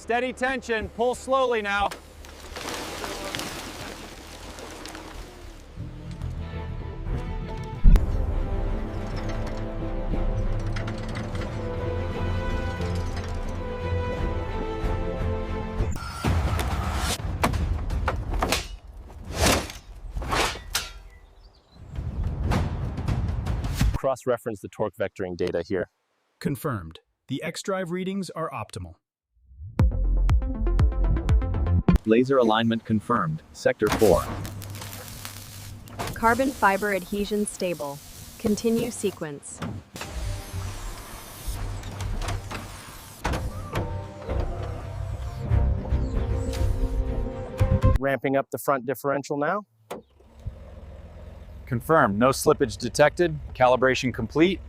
Steady tension, pull slowly now. Cross-reference the torque vectoring data here. Confirmed. The X-drive readings are optimal. Laser alignment confirmed. Sector 4. Carbon fiber adhesion stable. Continue sequence. Ramping up the front differential now. Confirmed, no slippage detected, calibration complete.